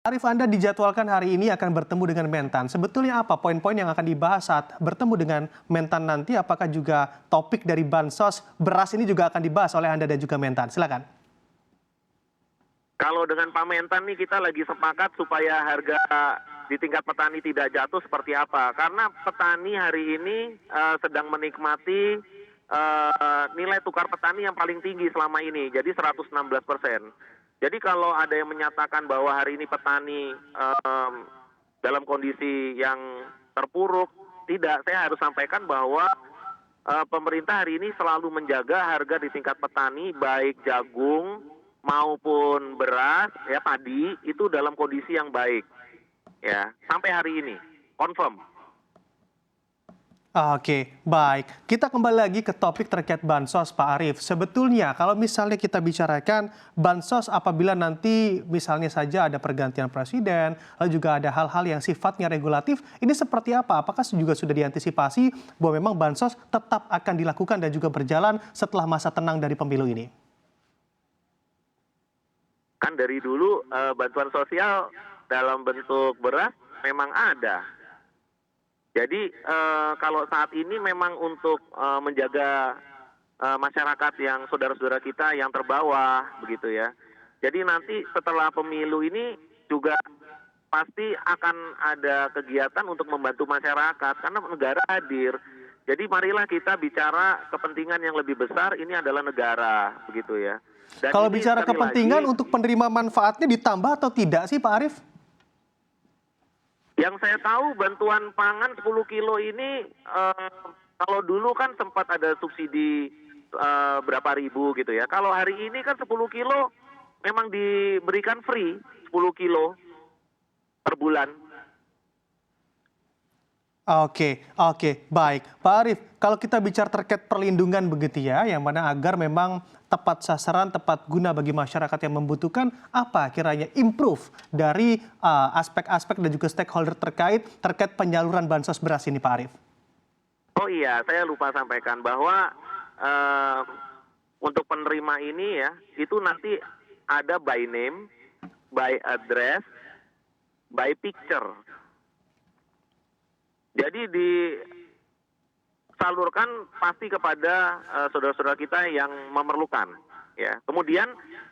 Arif, Anda dijadwalkan hari ini akan bertemu dengan Mentan. Sebetulnya apa poin-poin yang akan dibahas saat bertemu dengan Mentan nanti? Apakah juga topik dari bansos beras ini juga akan dibahas oleh Anda dan juga Mentan? Silakan. Kalau dengan Pak Mentan nih kita lagi sepakat supaya harga di tingkat petani tidak jatuh seperti apa. Karena petani hari ini sedang menikmati nilai tukar petani yang paling tinggi selama ini, jadi 116%. Jadi kalau ada yang menyatakan bahwa hari ini petani dalam kondisi yang terpuruk, tidak. Saya harus sampaikan bahwa pemerintah hari ini selalu menjaga harga di tingkat petani, baik jagung maupun beras, ya padi, itu dalam kondisi yang baik. Ya, sampai hari ini, confirm. Oke, baik. Kita kembali lagi ke topik terkait bansos, Pak Arief. Sebetulnya kalau misalnya kita bicarakan bansos apabila nanti misalnya saja ada pergantian presiden, lalu juga ada hal-hal yang sifatnya regulatif, ini seperti apa? Apakah juga sudah diantisipasi bahwa memang bansos tetap akan dilakukan dan juga berjalan setelah masa tenang dari pemilu ini? Kan dari dulu bantuan sosial dalam bentuk beras memang ada. Jadi kalau saat ini memang untuk menjaga masyarakat yang saudara-saudara kita yang terbawah begitu ya. Jadi nanti setelah pemilu ini juga pasti akan ada kegiatan untuk membantu masyarakat karena negara hadir. Jadi marilah kita bicara kepentingan yang lebih besar, ini adalah negara begitu ya. Dan Kalau ini bicara sekali kepentingan lagi, untuk penerima manfaatnya ditambah atau tidak sih, Pak Arief? yang saya tahu bantuan pangan 10 kilo ini kalau dulu kan sempat ada subsidi berapa ribu gitu ya. Kalau hari ini kan 10 kilo memang diberikan free 10 kilo per bulan. Oke, oke, baik. Pak Arief, kalau kita bicara terkait perlindungan begitu ya, yang mana agar memang tepat sasaran, tepat guna bagi masyarakat yang membutuhkan, apa kiranya improve dari aspek-aspek dan juga stakeholder terkait penyaluran bansos beras ini, Pak Arief? Oh iya, saya lupa sampaikan bahwa untuk penerima ini ya, itu nanti ada by name, by address, by picture. Jadi disalurkan pasti kepada saudara-saudara kita yang memerlukan. Ya. Kemudian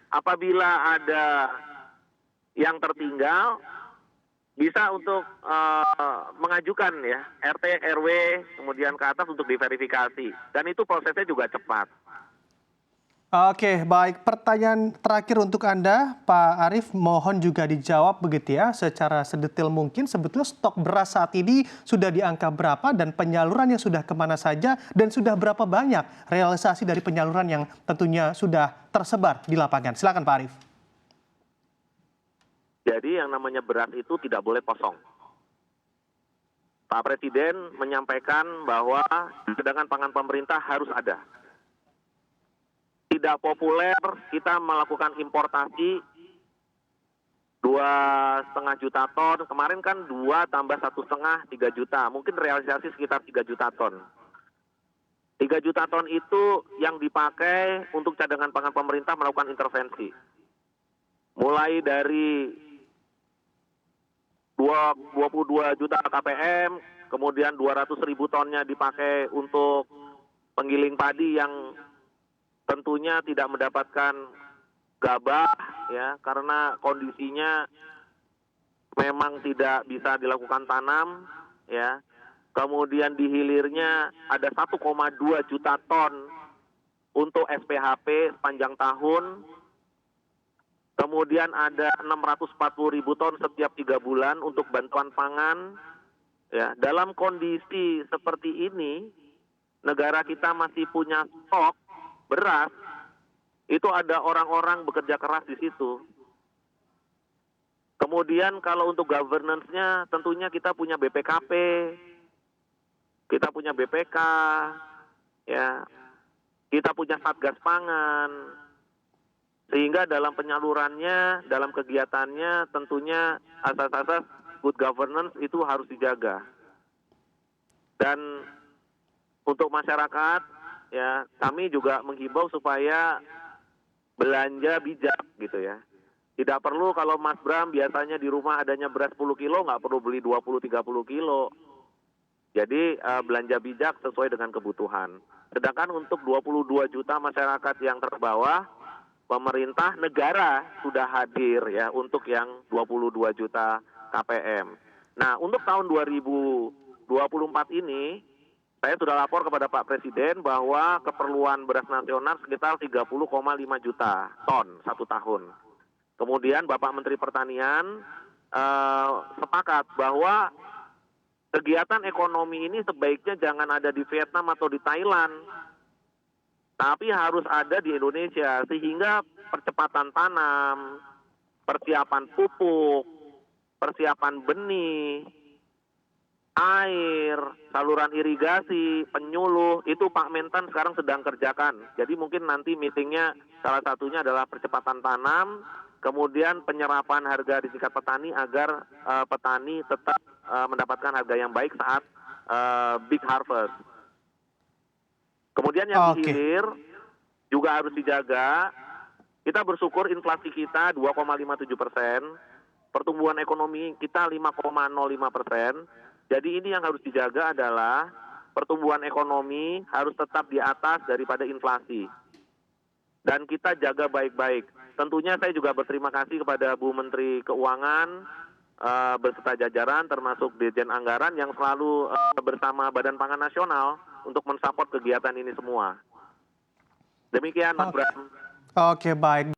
apabila ada yang tertinggal, bisa untuk mengajukan ya RT, RW, kemudian ke atas untuk diverifikasi. Dan itu prosesnya juga cepat. Oke, baik. Pertanyaan terakhir untuk Anda, Pak Arief, mohon juga dijawab begitu ya, secara sedetail mungkin. Sebetulnya stok beras saat ini sudah di angka berapa dan penyalurannya sudah kemana saja dan sudah berapa banyak realisasi dari penyaluran yang tentunya sudah tersebar di lapangan. Silakan, Pak Arief. Jadi yang namanya beras itu tidak boleh kosong. Pak Presiden menyampaikan bahwa cadangan pangan pemerintah harus ada. Tidak populer kita melakukan importasi 2,5 juta ton. Kemarin kan 2 tambah 1,5, 3 juta. Mungkin realisasi sekitar 3 juta ton. 3 juta ton itu yang dipakai untuk cadangan pangan pemerintah melakukan intervensi. Mulai dari 22 juta KPM, kemudian 200.000 tonnya dipakai untuk penggiling padi yang tentunya tidak mendapatkan gabah ya karena kondisinya memang tidak bisa dilakukan tanam ya. Kemudian di hilirnya ada 1,2 juta ton untuk SPHP sepanjang tahun. Kemudian ada 640.000 ton setiap 3 bulan untuk bantuan pangan. Ya, dalam kondisi seperti ini negara kita masih punya stok beras, itu ada orang-orang bekerja keras di situ. Kemudian kalau untuk governance-nya tentunya kita punya BPKP, kita punya BPK, ya, kita punya Satgas Pangan, sehingga dalam penyalurannya, dalam kegiatannya tentunya asas-asas good governance itu harus dijaga. Dan untuk masyarakat, ya, kami juga menghimbau supaya belanja bijak gitu ya. Tidak perlu kalau Mas Bram biasanya di rumah adanya beras 10 kilo, nggak perlu beli 20-30 kilo. Jadi belanja bijak sesuai dengan kebutuhan. Sedangkan untuk 22 juta masyarakat yang terbawah, pemerintah negara sudah hadir ya untuk yang 22 juta KPM. Nah, untuk tahun 2024 ini, saya sudah lapor kepada Pak Presiden bahwa keperluan beras nasional sekitar 30,5 juta ton satu tahun. Kemudian Bapak Menteri Pertanian sepakat bahwa kegiatan ekonomi ini sebaiknya jangan ada di Vietnam atau di Thailand, tapi harus ada di Indonesia, sehingga percepatan tanam, persiapan pupuk, persiapan benih, air, saluran irigasi, penyuluh, itu Pak Mentan sekarang sedang kerjakan. Jadi mungkin nanti meetingnya salah satunya adalah percepatan tanam, kemudian penyerapan harga di tingkat petani agar petani tetap mendapatkan harga yang baik saat big harvest. Kemudian yang di Oke. hilir juga harus dijaga. Kita bersyukur inflasi kita 2,57%, pertumbuhan ekonomi kita 5,05%. Jadi ini yang harus dijaga adalah pertumbuhan ekonomi harus tetap di atas daripada inflasi. Dan kita jaga baik-baik. Tentunya saya juga berterima kasih kepada Bu Menteri Keuangan beserta jajaran termasuk Dirjen Anggaran yang selalu bersama Badan Pangan Nasional untuk mensupport kegiatan ini semua. Demikian Mas Oke, Bram. Oke, baik.